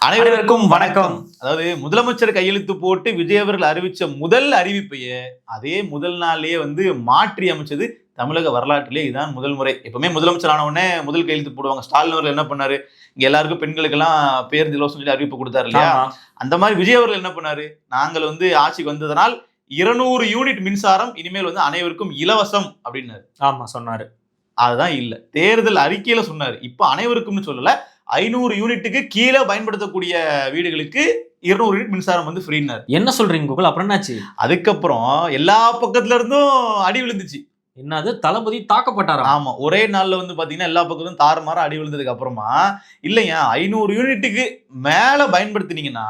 அனைவருக்கும் வணக்கம். அதாவது முதலமைச்சர் கையெழுத்து போட்டு விஜய் அவர்கள் அறிவிச்ச முதல் அறிவிப்பையே அதே முதல் நாள்லயே மாற்றி அமைச்சது தமிழக வரலாற்றிலே இதுதான் முதல் முறை. எப்பவுமே முதலமைச்சர் ஆன உடனே முதல் கையெழுத்து போடுவாங்க. ஸ்டாலின் அவர்கள் என்ன பண்ணாரு, இங்க எல்லாருக்கும் பெண்களுக்கெல்லாம் பேருந்து இலவசம் சொல்லி அறிவிப்பு கொடுத்தாரு இல்லையா? அந்த மாதிரி விஜய் அவர்கள் என்ன பண்ணாரு, நாங்கள் ஆட்சிக்கு வந்ததனால் 200 யூனிட் மின்சாரம் இனிமேல் அனைவருக்கும் இலவசம் அப்படின்னாரு. ஆமா சொன்னாரு. அதுதான் இல்ல, தேர்தல் அறிக்கையில சொன்னாரு. இப்ப அனைவருக்கும்னு சொல்லல, 500 யூனிட்டுக்கு கீழே பயன்படுத்தக்கூடிய வீடுகளுக்கு 200 யூனிட் மின்சாரம் ஃப்ரீனாரு. என்ன சொல்றீங்க கோகுல்? அப்புறம் என்னாச்சு? அதுக்கப்புறம் எல்லா பக்கத்துல இருந்தும் அடி விழுந்துச்சு. என்னது, தளபதி தாக்கப்பட்டாரா? ஆமா, ஒரே நாள்ல பாத்தீங்கன்னா எல்லா பக்கத்தும் தாறுமாற அடி விழுந்ததுக்கு அப்புறமா இல்லையா, 500 யூனிட்டுக்கு மேல பயன்படுத்தினீங்கன்னா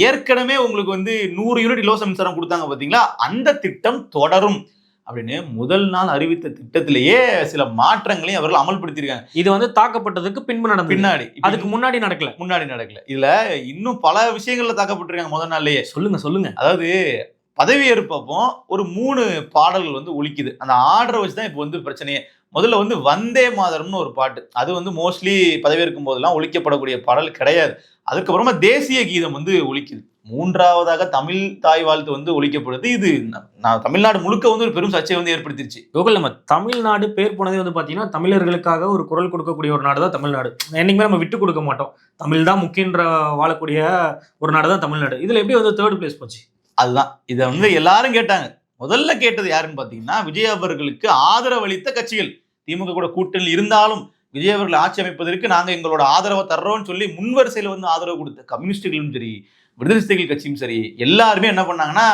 ஏற்கனவே உங்களுக்கு 100 யூனிட் இலவச மின்சாரம் கொடுத்தாங்க பாத்தீங்களா, அந்த திட்டம் தொடரும் அப்படின்னு முதல் நாள் அறிவித்த திட்டத்திலேயே சில மாற்றங்களையும் அவர்கள் அமல்படுத்தியிருக்காங்க. இது தாக்கப்பட்டதுக்கு பின்பு நடந்தது, பின்னாடி. அதுக்கு முன்னாடி நடக்கல. இதுல இன்னும் பல விஷயங்கள்ல தாக்கப்பட்டிருக்காங்க முதல் நாள்லயே. சொல்லுங்க. அதாவது பதவியேற்பப்போ ஒரு 3 பாடல்கள் ஒலிக்குது. அந்த ஆர்டரை வச்சுதான் இப்ப பிரச்சனையே. முதல்ல வந்தே மாதரம்னு ஒரு பாட்டு, அது மோஸ்ட்லி பதவியேற்கும் போதெல்லாம் ஒலிக்கப்படக்கூடிய பாடல் கிடையாது. அதுக்கப்புறமா தேசிய கீதம் ஒலிக்குது. மூன்றாவதாக தமிழ் தாய் வாழ்த்து ஒலிக்கப்படுது. இது தமிழ்நாடு முழுக்க ஒரு பெரும் சர்ச்சையை ஏற்படுத்திருச்சு. கோகுல், நம்ம தமிழ்நாடு பேர் போனதே பாத்தீங்கன்னா தமிழர்களுக்காக ஒரு குரல் கொடுக்கக்கூடிய ஒரு நாடு தான் தமிழ்நாடு. என்னைக்குமே நம்ம விட்டு கொடுக்க மாட்டோம். தமிழ் தான் முக்கியன்ற வாழக்கூடிய ஒரு நாடு தான் தமிழ்நாடு. இதுல எப்படி 3rd பிளேஸ் போச்சு? அதுதான் இதை எல்லாரும் கேட்டாங்க. முதல்ல கேட்டது யாருன்னு பாத்தீங்கன்னா, விஜய் அவர்களுக்கு ஆதரவு அளித்த கட்சிகள். திமுக கூட கூட்டணியில் இருந்தாலும் விஜய் அவர்கள் ஆட்சி அமைப்பதற்கு நாங்க எங்களோட ஆதரவை தர்றோம்னு சொல்லி முன்வரிசையில ஆதரவு கொடுத்த கம்யூனிஸ்டுகளும் சரி, விடுதலை சிறுத்தைகள் கட்சியும் சரி, எல்லாருமே என்ன பண்ணாங்கன்னா,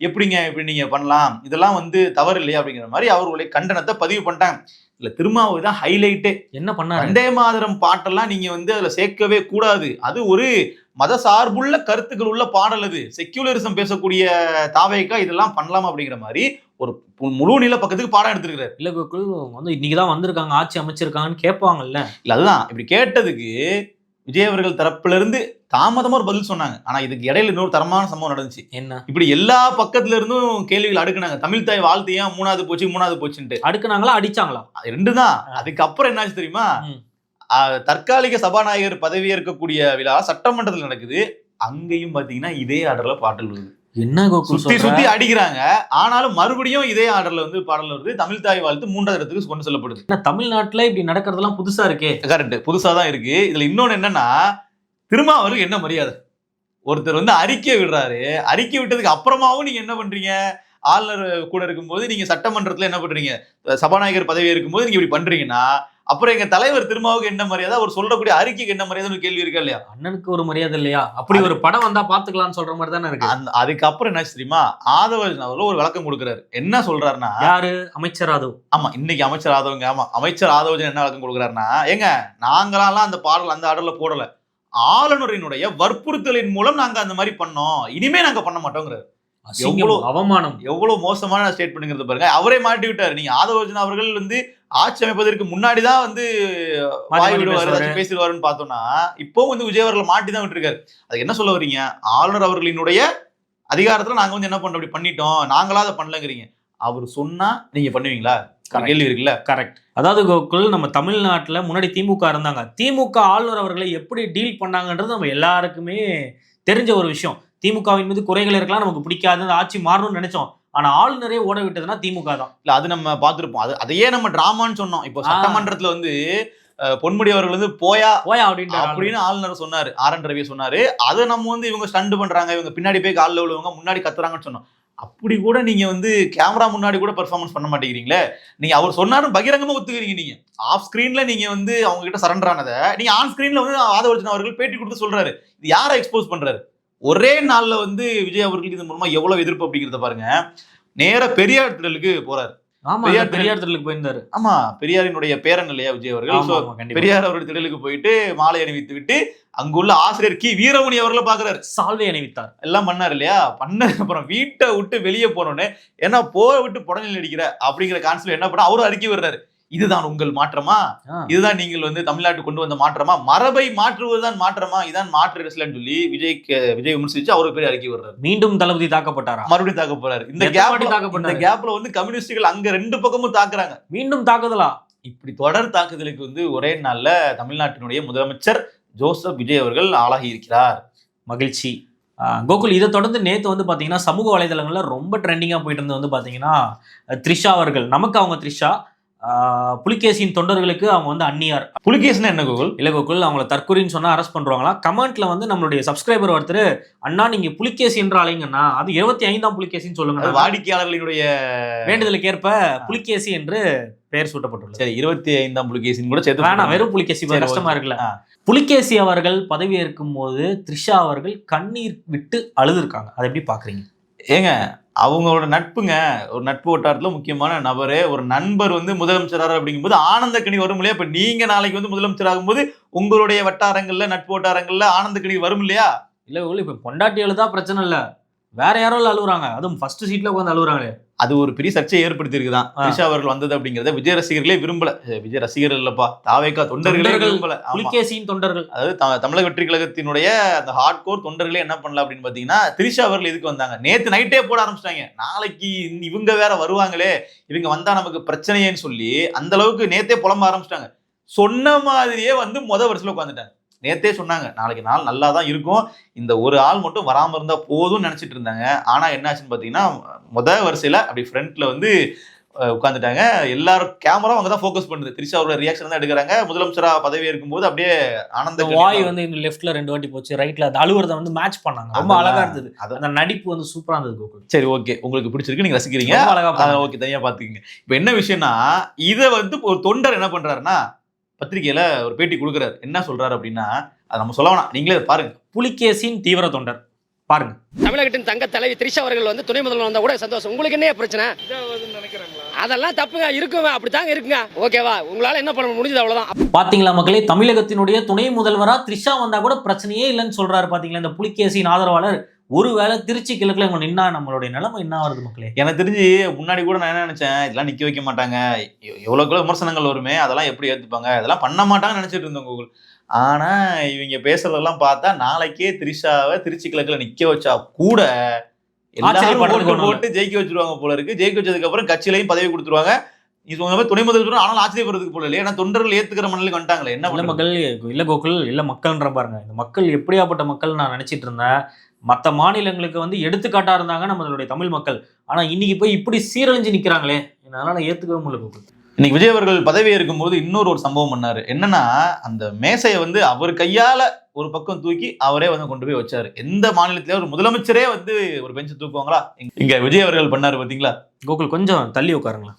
எப்படிங்க இப்படி நீங்க பண்ணலாம், இதெல்லாம் தவறு இல்லையா அப்படிங்கிற மாதிரி அவர்களுடைய கண்டனத்தை பதிவு பண்ணிட்டாங்க. இல்ல, திருமாவளவன் தான் ஹைலைட்டே. என்ன பண்ணாரு? வந்தே மாதரம் பாட்டெல்லாம் நீங்க அதுல சேர்க்கவே கூடாது. அது ஒரு மத சார்புள்ள கருத்துக்கள் உள்ள பாடல். அது செக்யூலரிசம் பேசக்கூடிய தாவேக்கா இதெல்லாம் பண்ணலாம் அப்படிங்கிற மாதிரி ஒரு முழு நில பக்கத்துக்கு பாடம் எடுத்திருக்கிறாரு. இல்ல கோகுல், இன்னைக்குதான் வந்திருக்காங்க, ஆட்சி அமைச்சிருக்காங்கன்னு கேட்பாங்கல்ல. இல்ல, அதுதான் இப்படி கேட்டதுக்கு விஜய் அவர்கள் தரப்புல இருந்து தாமதமா ஒரு பதில் சொன்னாங்க. ஆனா இதுக்கு இடையில இன்னொரு தரமான சம்பவம் நடந்துச்சு. என்ன? இப்படி இப்படி எல்லா பக்கத்துல இருந்தும் கேள்விகள் அடுக்குனாங்க. தமிழ் தாய் வாழ்த்து ஏன் 3வது போச்சுன்ட்டு அடுக்குனாங்களா, அடிச்சாங்களா? 2 தான். அதுக்கப்புறம் என்னாச்சு தெரியுமா, தற்காலிக சபாநாயகர் பதவியேற்கக்கூடிய விழா சட்டமன்றத்தில் நடக்குது. அங்கேயும் பாத்தீங்கன்னா இதே ஆர்டர்ல பாடல் வருது. என்ன கோகுல், சுத்தி அடிக்கிறாங்க. ஆனாலும் மறுபடியும் இதே ஆர்டர்ல பாடல் வருது. தமிழ் தாய் வாழ்த்து 3வது இடத்துக்கு கொண்டு செல்லப்படுது. தமிழ்நாட்டுல இப்படி நடக்கிறதெல்லாம் புதுசா இருக்கே. கரெக்ட், புதுசா தான் இருக்கு. இதுல இன்னொன்னு என்னன்னா, திருமாவளவருக்கு என்ன மரியாதை? ஒருத்தர் அறிக்கை விடுறாரு. அறிக்கை விட்டதுக்கு அப்புறமாவும் நீங்க என்ன பண்றீங்க? ஆளுநர் கூட இருக்கும்போது நீங்க சட்டமன்றத்துல என்ன பண்றீங்க, சபாநாயகர் பதவி இருக்கும்போது நீங்க இப்படி பண்றீங்கன்னா, அப்புறம் எங்க தலைவர் திருமாவுக்கு என்ன மரியாதை, அவர் சொல்லக்கூடிய அறிக்கைக்கு என்ன மரியாதை கேள்வி இருக்கா இல்லையா? அண்ணனுக்கு ஒரு மரியாதை இல்லையா? அப்படி ஒரு படம் வந்தா பாத்துக்கலாம்னு சொல்ற மாதிரி தானே இருக்கு. அதுக்கப்புறம் என்ன தெரியுமா, ஆதவர்ஜன் அவர்கள் ஒரு விளக்கம் கொடுக்குறாரு. என்ன சொல்றாருன்னா, யாரு? அமைச்சர் ஆதவ். ஆமா, இன்னைக்கு அமைச்சர் ஆதவங்க. ஆமா, அமைச்சர் ஆதவர்ஜன் என்ன விளக்கம் கொடுக்குறாருன்னா, ஏங்க நாங்களாம் அந்த பாடல் அந்த ஆர்டர்ல போடல, ஆளுநரினுடைய வற்புறுத்தலின் மூலம் நாங்க அந்த மாதிரி பண்ணோம், இனிமே நாங்க பண்ண மாட்டோங்கிறாரு. எவ்வளவு அவமானம், எவ்வளவு மோசமான ஸ்டேட்மெண்ட் பாருங்க. அவரே மாட்டி விட்டாரு. நீங்க ஆதவர்ஜன் அவர்கள் ஆட்சி அமைப்பதற்கு முன்னாடிதான் வாய் விடுவாரு, பேசிடுவாருன்னு பார்த்தோம்னா, இப்போ விஜய் அவர்கள் மாட்டி தான் விட்டுருக்காரு. அது என்ன சொல்ல வரீங்க? ஆளுநர் அவர்களினுடைய அதிகாரத்துல நாங்க என்ன பண்ணோம், அப்படி பண்ணிட்டோம், நாங்களா அதை பண்ணலங்கிறீங்க. அவர் சொன்னா நீங்க பண்ணுவீங்களா? கேள்வி இருக்குல்ல. கரெக்ட். அதாவது கோகுல், நம்ம தமிழ்நாட்டுல முன்னாடி திமுக இருந்தாங்க. திமுக ஆளுநர் அவர்களை எப்படி டீல் பண்ணாங்கன்றது நம்ம எல்லாருக்குமே தெரிஞ்ச ஒரு விஷயம். திமுகவின் மீது குறைகள் இருக்கலாம், நமக்கு பிடிக்காது, ஆட்சி மாறணும்னு நினைச்சோம். ஆனா ஆளுநரே ஓட விட்டதுன்னா திமுக தான். இல்ல, அது நம்ம பார்த்திருப்போம். அதையே நம்ம டிராமான்னு சொன்னோம். இப்போ சட்டமன்றத்துல பொன்முடி அவர்கள் போயா அப்படின்னு ஆளுநர் சொன்னாரு, RN ரவி சொன்னாரு. அதை நம்ம இவங்க ஸ்டண்ட் பண்றாங்க, இவங்க பின்னாடி போய் காலில் விழுவங்க, முன்னாடி கத்துறாங்கன்னு சொன்னோம். அப்படி கூட நீங்க கேமரா முன்னாடி கூட பெர்ஃபார்மன்ஸ் பண்ண மாட்டேங்கிறீங்களே. நீங்க அவர் சொன்னாலும் பகிரங்கமா ஒத்துக்கிறீங்க. நீங்க ஆஃப் ஸ்கிரீன்ல நீங்க அவங்க கிட்ட சரண்டர் ஆனதை நீங்க ஆன் ஸ்கிரீன்ல ஆதவர்ஜன் அவர்கள் பேட்டி கொடுத்து சொல்றாரு. இது யாரை எக்ஸ்போஸ் பண்றாரு? ஒரே நாள்ல விஜய் அவர்களுக்கு இது மூலமா எவ்வளவு எதிர்ப்பு அப்படிங்கிறத பாருங்க. நேர பெரியார் திடலுக்கு போறாரு. பெரியார் திடலுக்கு போயிருந்தாரு. ஆமா, பெரியாரினுடைய பேரன் இல்லையா விஜய் அவர்கள். பெரியார் அவருடைய திடலுக்கு போயிட்டு மாலை அணிவித்து விட்டு அங்குள்ள ஆசிரியர் கி வீரமணி அவர்களை பாக்குறாரு. சால்வை அணிவித்தார், எல்லாம் பண்ணாரு இல்லையா. பண்ண அப்புறம் வீட்டை விட்டு வெளியே போனோன்னு, ஏன்னா போக விட்டு புடனில் அடிக்கிற அப்படிங்கிற கான்செப்ட் என்ன பண்ண அவரும் அறிக்கை வர்றாரு. இதுதான் உங்கள் மாற்றமா? இதுதான் நீங்கள் தமிழ்நாட்டு கொண்டு வந்த மாற்றமா? மரபை மாற்றுவதுதான் மாற்றமா? இதான் மாற்று அரசியல்னு சொல்லி விஜய் விமர்சிச்சு அவரு பேர் அறிக்கை வர்றாரு. மீண்டும் தளபதி தாக்கப்பட்டாரா? மறுபடியும் தாக்க போறாரு. இந்த கேப்ல கம்யூனிஸ்டுகள் அங்க 2 பக்கமும் தாக்குறாங்க. மீண்டும் தாக்குதலா? இப்படி தொடர் தாக்குதலுக்கு ஒரே நாள்ல தமிழ்நாட்டினுடைய முதலமைச்சர் ஜோசப் விஜய் அவர்கள் ஆளாகி இருக்கிறார். மகிழ்ச்சி. கோகுல், இதை தொடர்ந்து நேற்று வந்து பார்த்தீங்கன்னா சமூக வலைதளங்களில் ரொம்ப ட்ரெண்டிங்காக போயிட்டு இருந்தது வந்து பார்த்தீங்கன்னா த்ரிஷா அவர்கள். நமக்கு அவங்க த்ரிஷா, புலிகேசியின் தொண்டர்களுக்கு அவங்க வந்து அந்நியார். புலிகேசினா என்ன கோகுல்? இல்லை கோகுல், அவங்கள தற்கொலைன்னு சொன்னால் அரெஸ்ட் பண்ணுவாங்களா? கமெண்ட்ல வந்து நம்மளுடைய சப்ஸ்கிரைபர் ஒருத்தர், அண்ணா நீங்க புலிகேசி என்று அழைங்கண்ணா, அது 25ஆம் புலிகேசின்னு சொல்லுங்க, வாடிக்கையாளர்களுடைய வேண்டுதலுக்கு ஏற்ப புலிகேசி என்று பெயர் சூட்டப்பட்டுள்ளது. சரி, 25ஆம் புலிகேசின்னு கூட சேர்த்து வேணாம், வெறும் புலிகேசி கஷ்டமா இருக்குல்ல. புலிகேசி அவர்கள் பதவி ஏற்கும் போது த்ரிஷா அவர்கள் கண்ணீர் விட்டு அழுதுருக்காங்க. அதை எப்படி பாக்குறீங்க? ஏங்க, அவங்களோட நட்புங்க, ஒரு நட்பு வட்டாரத்துல முக்கியமான நபரே, ஒரு நண்பர் வந்து முதலமைச்சராக அப்படிங்கும்போது ஆனந்த கண்ணீர் வரும் இல்லையா? இப்ப நீங்க நாளைக்கு வந்து முதலமைச்சர் ஆகும்போது உங்களுடைய வட்டாரங்கள்ல, நட்பு வட்டாரங்கள்ல ஆனந்த கண்ணீர் வரும் இல்லையா? இல்ல, இப்ப பொண்டாட்டி அழுதா பிரச்சனை இல்ல, வேற யாரோ அழுகுறாங்க, அதுவும் ஃபர்ஸ்ட் சீட்ல உட்காந்து அழுகுறாங்களே, அது ஒரு பெரிய சர்ச்சையை ஏற்படுத்தி இருக்குதான். த்ரிஷா அவர்கள் வந்தது அப்படிங்கறத விஜய் ரசிகர்களே விரும்பல. விஜய் ரசிகர்கள் இல்லப்பா, தாவேகா தொண்டர்களே விரும்பல. புலிகேசியின் தொண்டர்கள், அதாவது தமிழக வெற்றி கழகத்தினுடைய அந்த ஹார்ட் கோர் தொண்டர்களே என்ன பண்ணல அப்படின்னு பாத்தீங்கன்னா, த்ரிஷா அவர்கள் எதுக்கு வந்தாங்க, நேத்து நைட்டே போட ஆரம்பிச்சிட்டாங்க. நாளைக்கு இவங்க வேற வருவாங்களே, இவங்க வந்தா நமக்கு பிரச்சனையேன்னு சொல்லி அந்த அளவுக்கு நேத்தே புலம்ப ஆரம்பிச்சிட்டாங்க. சொன்ன மாதிரியே வந்து வரிசையில உட்காந்துட்டாங்க. நேத்தே சொன்னாங்க நாளைக்கு நாள் நல்லா தான் இருக்கும், இந்த ஒரு ஆள் மட்டும் வராம இருந்தா போதும்னு நினைச்சிட்டு இருந்தாங்க. ஆனா என்னாச்சுன்னு பாத்தீங்கன்னா, வரிசையில அப்படி ஃப்ரண்ட்ல வந்து உட்காந்துட்டாங்க. எல்லாரும் கேமரா அவங்க தான் ஃபோக்கஸ் பண்ணுது, த்ரிஷா அவரோட ரியாக்ஷன் தான் எடுக்கிறாங்க. முதலமைச்சரா பதவி இருக்கும்போது அப்படியே ஆனந்த வாய் வந்து இந்த லெஃப்ட்ல 2 வாட்டி போச்சு, ரைட்ல அது அழுவுறத வந்து மேட்ச் பண்ணாங்க. ரொம்ப அழகா இருந்தது, அந்த நடிப்பு வந்து சூப்பரா இருந்தது கோகுல். சரி, ஓகே, உங்களுக்கு பிடிச்சிருக்கு, நீங்க ரசிக்கிறீங்க, ஓகே, தனியா பாத்துக்கீங்க. இப்ப என்ன விஷயம்னா, இதை வந்து ஒரு தொண்டர் என்ன பண்றாருன்னா, பத்திரிகையில ஒரு பேட்டி கொடுக்குறாரு. என்ன சொல்றாரு அப்படின்னா, அதை நம்ம சொல்ல வேணாம், நீங்களே பாருங்க. புலிகேசியின் தீவிர தொண்டர் பாருங்க. தமிழகத்தின் தங்க தலைவி த்ரிஷா அவர்கள் வந்து துணை முதல்வர் வந்தா கூட சந்தோஷம். உங்களுக்கு என்ன பிரச்சனை? அதெல்லாம் தப்புங்க, இருக்குங்க, அப்படித்தாங்க இருக்குங்க. ஓகேவா, உங்களால என்ன பண்ண முடிஞ்சது அவ்வளவுதான். பாத்தீங்களா மக்களே, தமிழகத்தினுடைய துணை முதல்வரா த்ரிஷா வந்தா கூட பிரச்சனையே இல்லைன்னு சொல்றாரு. பாத்தீங்களா இந்த புலிகேசியின் ஆதரவாளர். ஒருவேளை திருச்சி கிழக்குல இவங்க நின்னா நம்மளுடைய நிலைமை என்ன வருது மக்களே? எனக்கு தெரிஞ்சு முன்னாடி கூட நான் என்ன நினைச்சேன், இதெல்லாம் நிக்க வைக்க மாட்டாங்க, எவ்வளவு விமர்சனங்கள் வருமே, அதெல்லாம் எப்படி ஏத்துப்பாங்க, அதெல்லாம் பண்ண மாட்டாங்கன்னு நினைச்சிட்டு இருந்தோம் கூகுள். ஆனா இவங்க பேசுறதெல்லாம் பார்த்தா நாளைக்கே த்ரிஷாவை திருச்சி கிழக்குல நிக்க வச்சா கூட எல்லாரும் போட்டு ஜெயிக்க வச்சிருவாங்க போல இருக்கு. ஜெயிக்க வச்சதுக்கு அப்புறம் கட்சியிலையும் பதவி கொடுத்துருவாங்க. துணை முதல்வர் ஆனால் ஆச்சரியப்படுறதுக்கு போல இல்லையா? ஏன்னா தொண்டர்கள் ஏத்துக்கிற மண்ணில் வந்துட்டாங்களே. என்ன மக்கள் இல்ல கோகுல், இல்ல மக்கள்ன்ற பாருங்க, இந்த மக்கள் எப்படியாப்பட்ட மக்கள் நான் நினைச்சிட்டு இருந்தேன். மற்ற மாநிலங்களுக்கு வந்து எடுத்துக்காட்டா இருந்தாங்க நம்மளுடைய தமிழ் மக்கள். ஆனா இன்னைக்கு போய் இப்படி சீரழிஞ்சு நிக்கிறாங்களே, என்னால ஏத்துக்கவே முடியல கோகுல். இன்னைக்கு விஜய் அவர்கள் பதவி ஏற்கும் போது இன்னொரு சம்பவம் பண்ணாரு. என்னன்னா, அந்த மேசையை வந்து அவர் கையால ஒரு பக்கம் தூக்கி அவரே வந்து கொண்டு போய் வச்சாரு. எந்த மாநிலத்திலே ஒரு முதலமைச்சரே வந்து ஒரு பெஞ்சு தூக்குவாங்களா? இங்க விஜய் அவர்கள் பண்ணாரு பாத்தீங்களா? கோகுல் கொஞ்சம் தள்ளி உட்காருங்களா.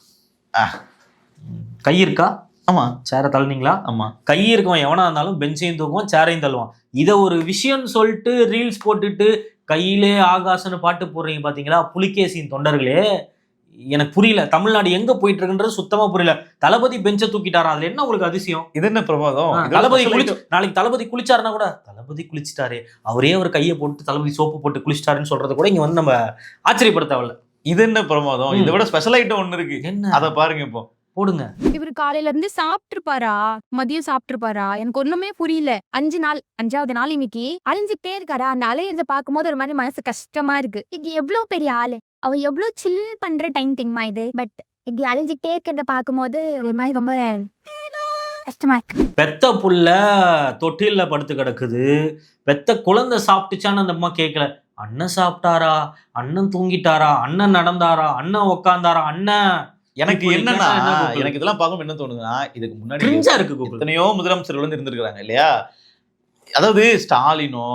கை இருக்கா? ஆமா. சேரை தள்ளினீங்களா? ஆமா. கை இருக்கவன் எவனா இருந்தாலும் பெஞ்சையும் தூக்குவான், சேரையும் தள்ளுவான். இதை ஒரு விஷயம்னு சொல்லிட்டு ரீல்ஸ் போட்டுட்டு கையிலே ஆகாசன்னு பாட்டு போடுறீங்க பாத்தீங்களா புலிகேசியின் தொண்டர்களே. எனக்கு புரியல, தமிழ்நாடு எங்க போயிட்டு இருக்குன்றது சுத்தமா புரியல. தளபதி பெஞ்சை தூக்கிட்டாரா, அதுல என்ன உங்களுக்கு அதிசயம்? இது என்ன பிரமாதம்? தளபதி நாளைக்கு தளபதி குளிச்சாருன்னா கூட, தளபதி குளிச்சுட்டாரு, அவரே ஒரு கையை போட்டு தளபதி சோப்பு போட்டு குளிச்சிட்டாருன்னு சொல்றது கூட இங்க வந்து நம்ம ஆச்சரியப்பட தேவையில்ல. இது என்ன பிரமாதம்? இதை விட ஸ்பெஷல் ஐட்டம் ஒண்ணு இருக்கு, என்ன அதை பாருங்க இப்போ போடுங்க. இவரு காலையில இருந்து சாப்பிட்டுருப்பாரா, மதியம் சாப்பிட்டுருப்பாரா, எனக்கு ஒண்ணுமே புரியல. 5வது நாள் இன்னைக்கு அழிஞ்சுட்டே இருக்காரா. அந்த அலையறத பாக்கும்போது ஒரு மாதிரி மனசு கஷ்டமா இருக்கு. இது எவ்வளவு பெரிய ஆளு, அவ எவ்வளவு சில் பண்ற டைம் திங்மா இது. பட் இப்படி அழிஞ்சுட்டே இருக்கிறத பாக்கும்போது ஒரு மாதிரி ரொம்ப கஷ்டமா இருக்கு. பெத்த புள்ள தொட்டில படுத்து கிடக்குது, பெத்த குழந்தை சாப்பிட்டுச்சான்னு அந்த அம்மா கேட்கல. அண்ணன் சாப்பிட்டாரா, அண்ணன் தூங்கிட்டாரா, அண்ணன் நடந்தாரா, அண்ணன் உக்காந்தாரா, அண்ணன். எனக்கு என்னன்னா, எனக்கு இதெல்லாம் பார்க்கும் என்ன தோணுதுன்னா, இதுக்கு முன்னாடி எத்தனையோ முதலமைச்சர்கள் வந்து இருந்திருக்காங்க இல்லையா? அதாவது ஸ்டாலினோ,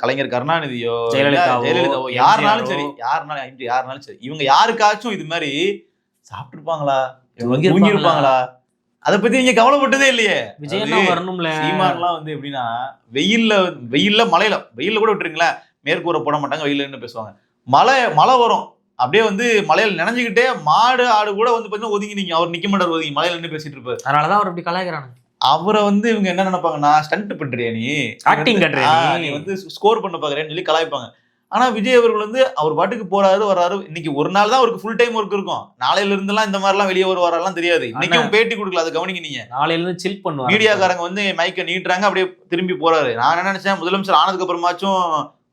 கலைஞர் கருணாநிதியோ, ஜெயலலிதாவோ, யாருனாலும் சரி, இவங்க யாருக்காச்சும் இது மாதிரி சாப்பிட்டு இருப்பாங்களா, தூங்கி இருப்பாங்களா, அதை பத்தி நீங்க கவலைப்பட்டதே இல்லையே. சீமான்லாம் வந்து எப்படின்னா, வெயில்ல மழையில கூட விட்டுருங்களேன், மேற்கூரை போட மாட்டாங்க, வெயில்ல பேசுவாங்க. மழை வரும், அப்படியே வந்து மலையில நினைஞ்சுக்கிட்டே மாடு ஆடு கூட வந்து பாத்தீங்கன்னா ஒதுங்கி நீங்க அவர் நிக்க மாட்டார், ஒதுங்கி மலையில நின்று பேசிட்டு இருப்பாரு. அதனாலதான் அவர் அப்படி கலாய்க்கிறாங்க. அவரை வந்து இவங்க என்ன நினைப்பாங்கன்னா, ஸ்டண்ட் பண்றியா நீ, ஆக்டிங் கட்டுறியா நீ வந்து ஸ்கோர் பண்ண பாக்குறேன்னு சொல்லி கலாய்ப்பாங்க. ஆனா விஜய் அவர்கள் வந்து அவர் பாட்டுக்கு போறாரு வர்றாரு. இன்னைக்கு ஒரு நாள் தான் அவருக்கு ஃபுல் டைம் ஒர்க் இருக்கும். நாளையில இருந்து எல்லாம் இந்த மாதிரி எல்லாம் வெளியே வருவாரெல்லாம் தெரியாது. இன்னைக்கும் பேட்டி கொடுக்கல, அதை கவனிங்க நீங்க. நாளையில இருந்து சில் பண்ணுவாங்க. மீடியாக்காரங்க வந்து மைக்க நீட்டுறாங்க, அப்படியே திரும்பி போறாரு. நான் என்ன நினைச்சேன், முதலமைச்சர் ஆனதுக்கு அப்புறமாச்சும்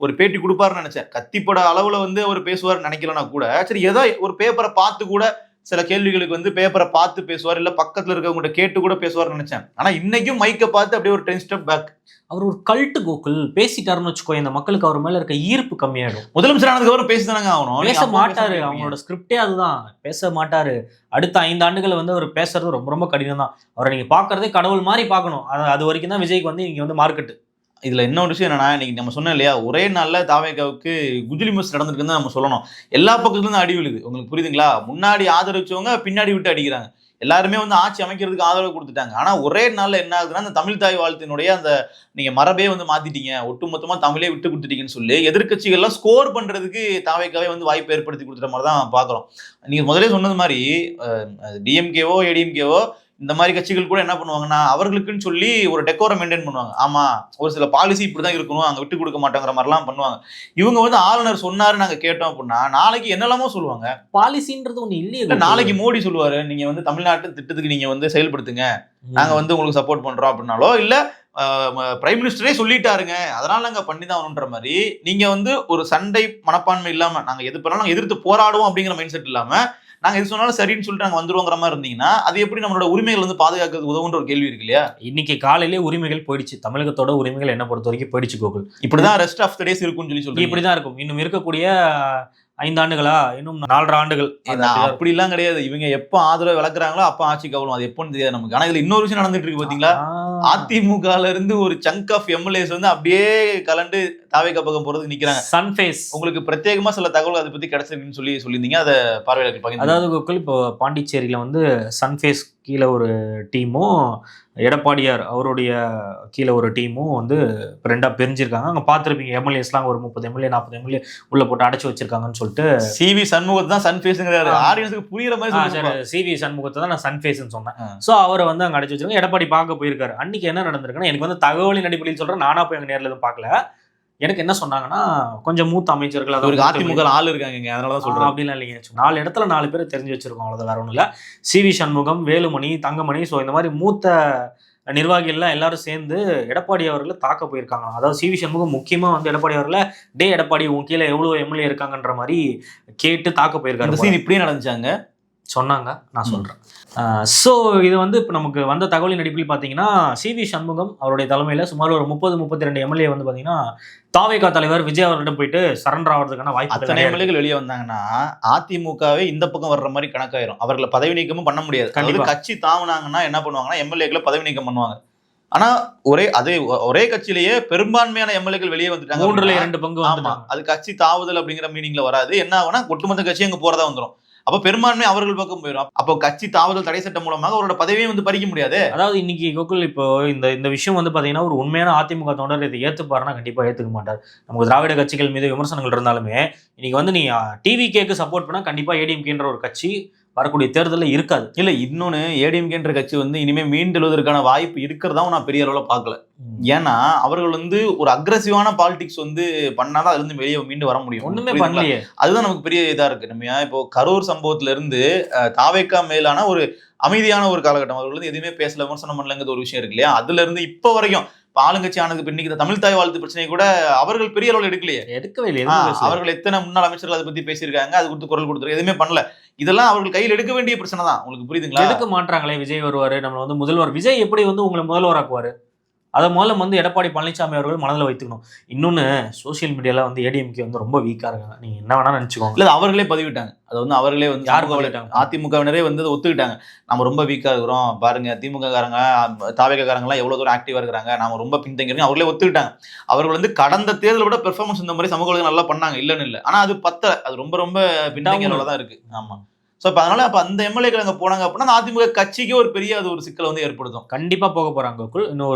ஒரு பேட்டி கொடுப்பாருன்னு நினைச்சேன். கத்திப்பட அளவுல வந்து அவர் பேசுவார் நினைக்கலன்னா கூட, சரி ஏதோ ஒரு பேப்பரை பார்த்து கூட சில கேள்விகளுக்கு வந்து பேப்பரை பார்த்து பேசுவார், இல்ல பக்கத்துல இருக்கவங்ககிட்ட கேட்டு கூட பேசுவார்னு நினைச்சேன். ஆனா இன்னைக்கும் மைக்கை பார்த்து அப்படியே ஒரு 10 ஸ்டெப் பேக். அவர் ஒரு கல்ட்டு கோகுல் பேசிட்டாருன்னு வச்சுக்கோ, இந்த மக்களுக்கு அவர் மேல இருக்க ஈர்ப்பு கம்மியாயிடும். முதலமைச்சர் ஆனதுக்கு அப்புறம் பேசிதானங்க ஆகணும். பேச மாட்டாரு, அவங்களோட ஸ்கிரிப்டே அதுதான், பேச மாட்டாரு. அடுத்த 5 ஆண்டுகள் வந்து அவர் பேசுறது ரொம்ப ரொம்ப கடினம் தான். அவரை நீங்க பாக்குறதே கடவுள் மாதிரி பார்க்கணும். அது வரைக்கும் தான் விஜய்க்கு வந்து இங்க வந்து மார்க்கெட். இதுல இன்னொரு விஷயம் என்னன்னா, இன்னைக்கு நம்ம சொன்னோம் இல்லையா, ஒரே நாள்ல தாவேகாவுக்கு குஜிலி மிஸ் நடந்திருக்குன்னு தான் நம்ம சொல்லணும். எல்லா பக்கத்துல இருந்து அடி விழுது. உங்களுக்கு புரியுதுங்களா? முன்னாடி ஆதரிச்சவங்க பின்னாடி விட்டு அடிக்கிறாங்க. எல்லாருமே வந்து ஆட்சி அமைக்கிறதுக்கு ஆதரவு கொடுத்துட்டாங்க. ஆனா ஒரே நாள்ல என்ன ஆகுதுன்னா, அந்த தமிழ் தாய் வாழ்த்தினுடைய அந்த நீங்க மரபே வந்து மாத்திட்டீங்க, ஒட்டுமொத்தமா தமிழே விட்டு கொடுத்துட்டீங்கன்னு சொல்லி எதிர்க்கட்சிகள்லாம் ஸ்கோர் பண்றதுக்கு தாவேகாவே வந்து வாய்ப்பு ஏற்படுத்தி கொடுத்துற மாதிரி தான் பாக்குறோம். நீங்க முதலே சொன்னது மாதிரி டிஎம்கேவோ ஏடிஎம்கேவோ இந்த மாதிரி கட்சிகள் கூட என்ன பண்ணுவாங்கன்னா, அவர்களுக்குன்னு சொல்லி ஒரு டெக்கோரம் மெயின்டைன் பண்ணுவாங்க. ஆமா, ஒரு சில பாலிசி இப்படிதான் இருக்கணும், அங்க விட்டு கொடுக்க மாட்டோங்கிற மாதிரிலாம் பண்ணுவாங்க. இவங்க வந்து ஆளுநர் சொன்னாரு நாங்க கேட்டோம் அப்படின்னா நாளைக்கு என்னெல்லாமோ சொல்லுவாங்க. பாலிசின்றது ஒண்ணு இல்லையே. நாளைக்கு மோடி சொல்லுவாரு, நீங்க வந்து தமிழ்நாட்டு திட்டத்துக்கு நீங்க வந்து செயல்படுத்துங்க, நாங்க வந்து உங்களுக்கு சப்போர்ட் பண்றோம் அப்படின்னாலோ, இல்ல பிரைம் மினிஸ்டரே சொல்லிட்டாருங்க அதனால நாங்க பண்ணிதான் ஆகணுன்ற மாதிரி நீங்க வந்து ஒரு சண்டை மனப்பான்மை இல்லாம நாங்க எது பண்ணாலும் நாங்க எதிர்த்து போராடுவோம் அப்படிங்கிற மைண்ட் செட் இல்லாம நாங்க எது சொன்னாலும் சரின்னு சொல்லிட்டு நாங்க வந்துருவோங்கிற மாதிரி இருந்தீங்கன்னா அது எப்படி நம்மளோட உரிமைகள் வந்து பாதுகாக்கிறது உதவுன்ற ஒரு கேள்வி இருக்கு இல்லையா? இன்னைக்கு காலையிலே உரிமைகள் போயிடுச்சு. தமிழகத்தோட உரிமைகள் என்ன பொறுத்த வரைக்கும் போயிடுச்சு கோகுல். இப்படிதான் ரெஸ்ட் ஆஃப் த டேஸ் இருக்கும்னு சொல்லி சொல்றீங்க. இப்படிதான் இருக்கும். இன்னும் இருக்கக்கூடிய 5 ஆண்டுகளா, இன்னும் 4.5 ஆண்டுகள் அப்படி எல்லாம் கிடையாது. இவங்க எப்ப ஆதரவு விளக்குறாங்களோ அப்ப ஆட்சி கவலும். அது எப்போன்னு தெரியாது நமக்கு. ஆனா இதுல இன்னொரு விஷயம் நடந்துட்டு இருக்கு பாத்தீங்களா? அதிமுகல இருந்து ஒரு சங்க் ஆஃப் எம்எல்ஏஸ் வந்து அப்படியே கலண்டு தாவேகா பக்கம் போறதுக்கு நிக்கிறாங்க. சன்ஃபேஸ் உங்களுக்கு பிரத்யேகமா சில தகவல் அதை பத்தி கிடைச்சிருக்குன்னு சொல்லியிருந்தீங்க. அதை பார்வையாளர்கள் பகிர்ந்து. அதாவது கோகுல், இப்போ பாண்டிச்சேரியில வந்து சன்ஃபேஸ் கீழே ஒரு டீமும் எடப்பாடியார் அவருடைய கீழே ஒரு டீமும் வந்து ரெண்டா பிரிஞ்சிருக்காங்க. அங்க பாத்துருப்பீங்க, எம்எல்ஏஸ்லாம் ஒரு 30 எம்எல்ஏ 40 எம்எல்ஏ உள்ள போட்டு அடைச்சு வச்சிருக்காங்கன்னு சொல்லிட்டு. சிவி சண்முகத்தை தான் சன்ஃபேஸ்ங்கிறாரு. ஆடியன்ஸுக்கு புரியுற மாதிரி. சிவி சண்முகத்தை தான் நான் சன்ஃபேஸ்ன்னு சொன்னேன். சோ அவரை வந்து அங்க அடைச்சு வச்சிருக்காங்க. எடப்பாடி பார்க்க போயிருக்காரு. அன்னைக்கு என்ன நடந்திருக்குன்னா, எனக்கு வந்து தகவலின் அடிப்படையில் சொல்றேன், நானா போய் அங்க நேரில் எதுவும் பார்க்கல. எனக்கு என்ன சொன்னாங்கன்னா, கொஞ்சம் மூத்த அமைச்சர்கள், அதாவது அதிமுக ஆள் இருக்காங்க, அதனாலதான் சொல்றேன். அப்படிலாம் இல்லைங்க. 4 இடத்துல 4 பேர் தெரிஞ்சு வச்சிருக்கோம், அவ்வளவுதான், வேற ஒண்ணும் இல்ல. சிவி சண்முகம், வேலுமணி, தங்கமணி, ஸோ இந்த மாதிரி மூத்த நிர்வாகிகள்லாம் எல்லாரும் சேர்ந்து எடப்பாடி அவர்களை தாக்க போயிருக்காங்க. அதாவது சிவி சண்முகம் முக்கியமா வந்து எடப்பாடி அவர்களை, டே எடப்பாடி உன் கீழே எவ்வளவு எம்எல்ஏ இருக்காங்கன்ற மாதிரி கேட்டு தாக்க போயிருக்காங்க. சீன் இப்படியே நடந்துச்சாங்க சொன்னாங்க, நான் சொல்றேன். ஸோ இது வந்து இப்போ நமக்கு வந்த தகவலின் அடிப்படையில் பார்த்தீங்கன்னா, சிவி சண்முகம் அவருடைய தலைமையில் சுமார் ஒரு 30-32 எம்எல்ஏ வந்து பார்த்தீங்கன்னா தாவேகா தலைவர் விஜய் அவர்களிடம் போயிட்டு சரண்டர் ஆகிறதுக்கான வாய்ப்பு. அத்தனை எம்எல்ஏகள் வெளியே வந்தாங்கன்னா அதிமுகவே இந்த பக்கம் வர்ற மாதிரி கணக்காயிரும். அவர்களை பதவி நீக்கமும் பண்ண முடியாது. கண்டிப்பா கட்சி தாவுனாங்கன்னா என்ன பண்ணுவாங்கன்னா எம்எல்ஏக்களை பதவி நீக்கம் பண்ணுவாங்க. ஆனா ஒரே கட்சியிலேயே பெரும்பான்மையான எம்எல்ஏக்கள் வெளியே வந்துட்டாங்க. 3/2 பங்கு. ஆமா, அது கட்சி தாவுதல் அப்படிங்கிற மீனிங்ல வராது. என்ன ஆகுனா ஒட்டுமொத்த கட்சி அங்க போறதா வந்துடும். அப்ப பெரும்பான்மை அவர்கள் பக்கம் போயிடும். அப்போ கட்சி தாவுதல் தடை சட்டம் மூலமாக அவரோட பதவியை வந்து பறிக்க முடியாது. அதாவது இன்னைக்கு கோகுல், இப்போ இந்த விஷயம் வந்து பாத்தீங்கன்னா, ஒரு உண்மையான அதிமுக தொண்டர் இதை ஏத்துப்பாருன்னா கண்டிப்பா ஏத்துக்க மாட்டார். நமக்கு திராவிட கட்சிகள் மீது விமர்சனங்கள் இருந்தாலுமே இன்னைக்கு வந்து நீ டிவிகேக்கு சப்போர்ட் பண்ணா கண்டிப்பா ஏடிஎம்கேன்ற ஒரு கட்சி வரக்கூடிய தேர்தலில் இருக்காது. இல்ல, இன்னொன்னு ஏடிஎம்கேன்ற கட்சி வந்து இனிமே மீண்டெழுவதற்கான வாய்ப்பு இருக்கிறதாவும் நான் பெரிய அளவுல பாக்கல. ஏன்னா அவர்கள் வந்து ஒரு அக்ரெசிவான பாலிடிக்ஸ் வந்து பண்ணாதான் அதுல இருந்து வெளியே மீண்டு வர முடியும். ஒண்ணுமே பண்ணலையே, அதுதான் நமக்கு பெரிய இதா இருக்கு. நம்ம இப்போ கரூர் சம்பவத்துல இருந்து தாவேகா மேலான ஒரு அமைதியான ஒரு காலகட்டம், அவர்கள் வந்து எதுவுமே பேசல, விமர்சனம் பண்ணலங்கிறது ஒரு விஷயம் இருக்கு இல்லையா? அதுல இருந்து இப்ப வரைக்கும் ஆளுங்கட்சி ஆனதுக்கு இன்னைக்கு தமிழ் தாய் வாழ்த்து பிரச்சனை கூட அவர்கள் பெரிய அளவில் எடுக்கவே இல்லை. அவர்கள் எத்தனை முன்னாள் அமைச்சர்கள் அதை பத்தி பேசியிருக்காங்க, அது கொடுத்து குரல் கொடுத்துருக்கு, எதுவுமே பண்ணல. இதெல்லாம் அவர்கள் கையில் எடுக்க வேண்டிய பிரச்சனை தான். உங்களுக்கு புரியுதுங்களா? எடுக்க மாட்டாங்களே. விஜய் வருவாரு, நம்ம வந்து முதல்வர் விஜய் எப்படி வந்து உங்களை முதல்வராக்குவாரு? அதை முதல்ல வந்து எடப்பாடி பழனிசாமி அவர்கள் மனதில் வைத்துக்கணும். இன்னொன்னு, சோசியல் மீடியால வந்து ஏடிஎம்கே வந்து ரொம்ப வீக்கா இருக்காங்க. நீங்க என்ன வேணா நினைச்சுக்கோங்க. இல்ல, அவர்களே பதிவிட்டாங்க. அது வந்து அவர்களே வந்து அதிமுகவினரே வந்து ஒத்துக்கிட்டாங்க. நம்ம ரொம்ப வீக்கா இருக்கிறோம் பாருங்க, திமுக காரங்க தாவேகாரங்க எல்லாம் எவ்வளவு தூரம் ஆக்டிவா இருக்கிறாங்க, நாம ரொம்ப பின்தங்கிருக்கோம், அவர்களே ஒத்துக்கிட்டாங்க. அவர்கள் வந்து கடந்த தேர்தலை விட பெர்ஃபார்மன்ஸ் இந்த மாதிரி சமூக நல்லா பண்ணாங்க, இல்லன்னு இல்லை. ஆனா அது அது ரொம்ப ரொம்ப பின்தங்கிய அளவுல தான் இருக்கு. ஆமா. ஸோ இப்போ அதனால அப்போ அந்த எம்எல்ஏக்கள் அங்கே போனாங்க அப்படின்னா அதிமுக கட்சிக்கு ஒரு பெரிய அது ஒரு சிக்கலை வந்து ஏற்படுத்தும். கண்டிப்பாக போக போகிறாங்க. இன்னும்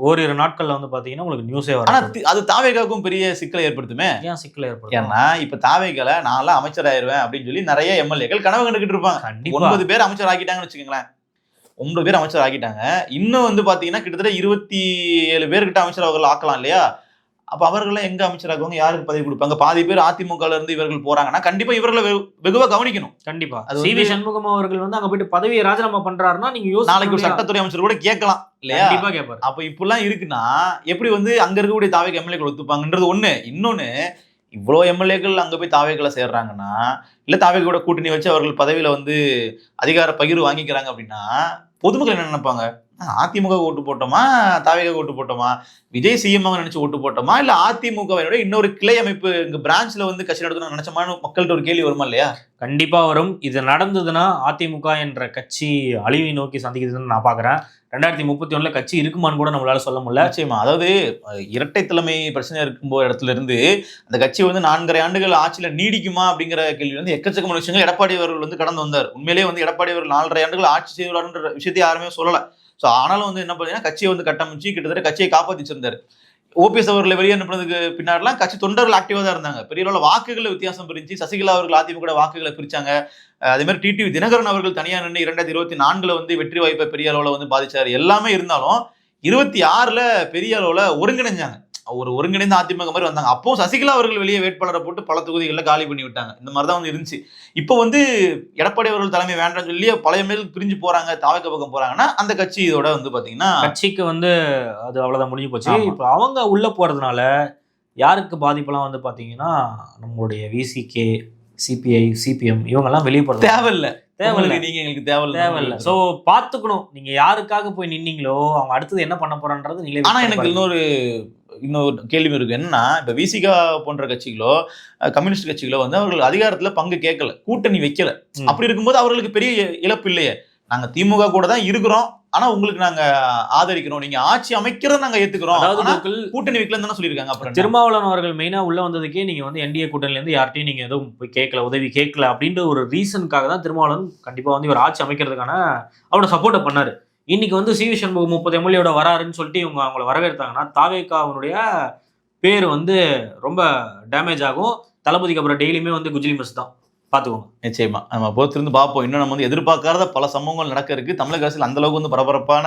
ஓரிரு நாட்களில் வந்து பார்த்தீங்கன்னா உங்களுக்கு நியூஸே வரும். ஆனால் அது தாவேகாவுக்கும் பெரிய சிக்கலை ஏற்படுத்துமே. ஏன் சிக்கலை ஏற்படுத்தும்? ஏன்னா இப்போ தாவேகால நான்லாம் அமைச்சராயிருவேன் அப்படின்னு சொல்லி நிறைய எம்எல்ஏக்கள் கனவு கண்டுகிட்டு இருப்பாங்க. 9 பேர் அமைச்சர் ஆக்கிட்டாங்கன்னு வச்சுக்கோங்களேன். 9 பேர் அமைச்சர் ஆக்கிட்டாங்க. இன்னும் வந்து பார்த்தீங்கன்னா கிட்டத்தட்ட 27 பேர்கிட்ட அமைச்சர் அவர்கள் ஆக்கலாம் இல்லையா? அப்ப அவர்கள்லாம் எங்க அமைச்சராகுவாங்க, யாருக்கு பதவி கொடுப்பாங்க? பாதி பேர் அதிமுகல இருந்து இவர்கள் போறாங்கன்னா கண்டிப்பா இவர்களை வெகுவா கவனிக்கணும். கண்டிப்பா சிவி சண்முகம் அவர்கள் வந்து அங்க போயிட்டு பதவியை ராஜினாமா பண்றாருன்னா நீங்க நாளைக்கு ஒரு சட்டத்துறை அமைச்சர் கூட கேட்கலாம் இல்லையா? கண்டிப்பா கேட்பாரு. அப்ப இப்பெல்லாம் இருக்குன்னா எப்படி வந்து அங்க இருக்கக்கூடிய தாவேகா எம்எல்ஏக்கள் ஒத்துப்பாங்கன்றது ஒண்ணு. இன்னொன்னு, இவ்வளோ எம்எல்ஏக்கள் அங்க போய் தாவேக்களை சேர்றாங்கன்னா, இல்ல தாவேக்கோட கூட்டணி வச்சு அவர்கள் பதவியில வந்து அதிகார பகிர்வு வாங்கிக்கிறாங்க அப்படின்னா, பொதுமக்கள் என்ன நினைப்பாங்க? அதிமுக ஓட்டு போட்டோமா, தாவேக ஓட்டு போட்டோமா, விஜய் சிஎம் நினைச்சு ஓட்டு போட்டோமா, இல்ல அதிமுகவினுடைய இன்னொரு கிளை அமைப்பு இங்க பிரான்ச்ல வந்து கட்சி நடத்தணும்னு நினைச்சோமான்னு மக்கள்கிட்ட ஒரு கேள்வி வருமா இல்லையா? கண்டிப்பா வரும். இது நடந்ததுன்னா அதிமுக என்ற கட்சி அழிவை நோக்கி சந்திக்குதுன்னு நான் பாக்குறேன். 2031 கட்சி இருக்குமான்னு கூட நம்மளால சொல்ல முடியல. நிச்சயமா. அதாவது இரட்டை தலைமை பிரச்சனை இருக்கும்போது இடத்துல இருந்து அந்த கட்சி வந்து 4.5 ஆண்டுகள் ஆட்சியில நீடிக்குமா அப்படிங்கிற கேள்வி வந்து எக்கச்சக்கமான விஷயங்கள் எடப்பாடி அவர்கள் வந்து கடந்து வந்தார். உண்மையிலேயே வந்து எடப்பாடி அவர்கள் 4.5 ஆண்டுகள் ஆட்சி செய்வார்ன்ற விஷயத்தை யாருமே சொல்லல. ஸோ ஆனாலும் வந்து என்ன பார்த்தீங்கன்னா கட்சியை வந்து கட்டமைச்சு கிட்டத்தட்ட கட்சியை காப்பாற்றி வச்சிருந்தாரு. ஓபிஎஸ் அவர்களை வெளியே அனுப்புனதுக்கு பின்னாடிலாம் கட்சி தொண்டர்கள் ஆக்டிவா தான் இருந்தாங்க. பெரிய அளவில் வாக்குகள் வித்தியாசம் பிரிஞ்சு சசிகலா அவர்கள் அதிமுக வாக்குகளை பிரிச்சாங்க. அதே மாதிரி டிடிவி தினகரன் அவர்கள் தனியாக நின்று 2024 வந்து வெற்றி வாய்ப்பை பெரிய அளவில் வந்து பாதிச்சாரு. எல்லாமே இருந்தாலும் 26ல பெரிய அளவில் ஒருங்கிணைஞ்சாங்க. ஒரு ஒருங்கிணைந்த அதிமுக மாதிரி வந்தாங்க. அப்போ சசிகலா அவர்கள் வெளியே வேட்பாளரை போட்டு பல தொகுதிகளில் காலி பண்ணி விட்டாங்க. இந்த மாதிரி தான் வந்து இருந்துச்சு. இப்போ வந்து எடப்பாடி அவர்கள் தலைமை வேண்டாம்னு சொல்லி பழைய மேல் பிரிஞ்சு போறாங்க, தாவக பக்கம் போறாங்கன்னா அந்த கட்சி இதோட வந்து பாத்தீங்கன்னா கட்சிக்கு வந்து அது அவ்வளவுதான் முடிஞ்சு போச்சு. ஆமா. இப்போ அவங்க உள்ள போறதுனால யாருக்கு பாதிப்பெல்லாம் வந்து பாத்தீங்கன்னா நம்மளுடைய விசிகே, சிபிஐ, சிபிஎம் இவங்கெல்லாம் வெளியே போறது தேவையில்லை. தேவையில்லை. நீங்க எங்களுக்கு தேவையில்லை. தேவையில்லை. சோ பாத்துக்கணும், நீங்க யாருக்காக போய் நின்னீங்களோ அவங்க அடுத்தது என்ன பண்ண போறான்றது நீங்களே. ஆனா எனக்கு இன்னொரு கேள்வி இருக்கு. என்னன்னா இப்ப விசிகா போன்ற கட்சிகளோ கம்யூனிஸ்ட் கட்சிகளோ வந்து அவர்கள் அதிகாரத்துல பங்கு கேட்கல, கூட்டணி வைக்கல. அப்படி இருக்கும்போது அவர்களுக்கு பெரிய இழப்பு இல்லையே. நாங்க திமுக கூட தான் இருக்கிறோம், ஆனா உங்களுக்கு நாங்க ஆதரிக்கிறோம், நீங்க ஆட்சி அமைக்கிறத நாங்க ஏத்துக்கிறோம், அதாவது கூட்டணி வைக்கலன்னு தானே சொல்லியிருக்காங்க. அப்புறம் திருமாவளவன் அவர்கள் மெயினா உள்ள வந்ததுக்கே நீங்க வந்து என்டிஏ கூட்டணில இருந்து யார்ட்டையும் நீங்க எதுவும் போய் கேட்கல, உதவி கேட்கல அப்படின்ற ஒரு ரீசனுக்காக தான் திருமாவளவன் கண்டிப்பா வந்து இவர் ஆட்சி அமைக்கிறதுக்கான அவரோட சப்போர்ட்டை பண்ணாரு. இன்னைக்கு வந்து சி வி சண்முகம் 30 எம்எல்ஏட வராருன்னு சொல்லிட்டு இவங்க அவங்கள வரவேற்றாங்கன்னா தாவேகாவுடைய பேர் வந்து ரொம்ப டேமேஜ் ஆகும். தளபதிக்கு அப்புறம் டெய்லியுமே வந்து குஜிலி மிஸ் தான் பாத்துக்கோங்க. நிச்சயமா நம்ம பொறுத்திருந்து பார்ப்போம். இன்னும் நம்ம வந்து எதிர்பார்க்காத பல சம்பவங்கள் நடக்க இருக்கு. தமிழக அரசியல் அந்த அளவுக்கு வந்து பரபரப்பான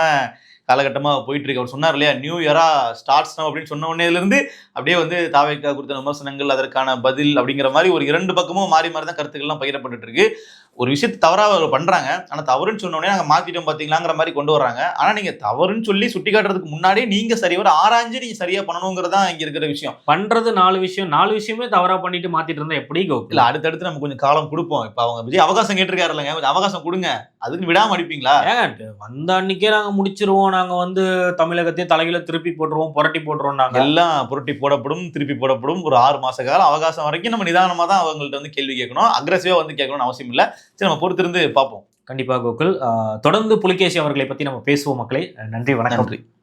காலகட்டமாக போயிட்டு இருக்கு. அவர் சொன்னார் இல்லையா, நியூ இயரா ஸ்டார்ட்ஸ் நவ் அப்படின்னு சொன்ன உடனேல இருந்து அப்படியே வந்து தாவேகா குறித்த விமர்சனங்கள், அதற்கான பதில் அப்படிங்கிற மாதிரி ஒரு 2 பக்கமும் மாறி மாறி தான் கருத்துக்கள்லாம் பகிரப்பட்டு இருக்கு. ஒரு விஷயத்தை தவறாக அவர் பண்றாங்க, ஆனா தவறுன்னு சொன்ன உடனே நாங்க மாத்திட்டோம் பாத்தீங்களாங்கிற மாதிரி கொண்டு வர்றாங்க. ஆனா நீங்க தவறுன்னு சொல்லி சுட்டி காட்டுறதுக்கு முன்னாடியே நீங்க சரிவர ஆராய்ஞ்சு நீங்க சரியா பண்ணணுங்கிறதா இங்க இருக்கிற விஷயம். பண்றது 4 விஷயமே தவறா பண்ணிட்டு மாத்திட்டு இருந்தா எப்படி இல்ல அடுத்தடுத்து நம்ம கொஞ்சம் காலம் கொடுப்போம். இப்ப அவங்க விஜய் அவகாசம் கேட்டிருக்காரு இல்லைங்க, கொஞ்சம் அவகாசம் கொடுங்க, அதுக்கு விடாம அடிப்பீங்களா? வந்த அன்னைக்கே நாங்க முடிச்சிருவோம், நாங்க வந்து தமிழகத்தையும் தலையில திருப்பி போட்டுருவோம், புரட்டி போட்டுருவோம். நாங்க எல்லாம் புரட்டி போடப்படும், திருப்பி போடப்படும். ஒரு 6 மாச காலம் அவகாசம் வரைக்கும் நம்ம நிதானமா தான் அவங்கள்ட்ட வந்து கேள்வி கேட்கணும், அக்ரெசிவா வந்து கேட்கணும்னு அவசியம் இல்லை. சரி, நம்ம பொறுத்திருந்து பார்ப்போம். கண்டிப்பா கோகுல். தொடர்ந்து புலிகேசி அவர்களை பத்தி நம்ம பேசுவோம் மக்களே. நன்றி, வணக்கம். நன்றி.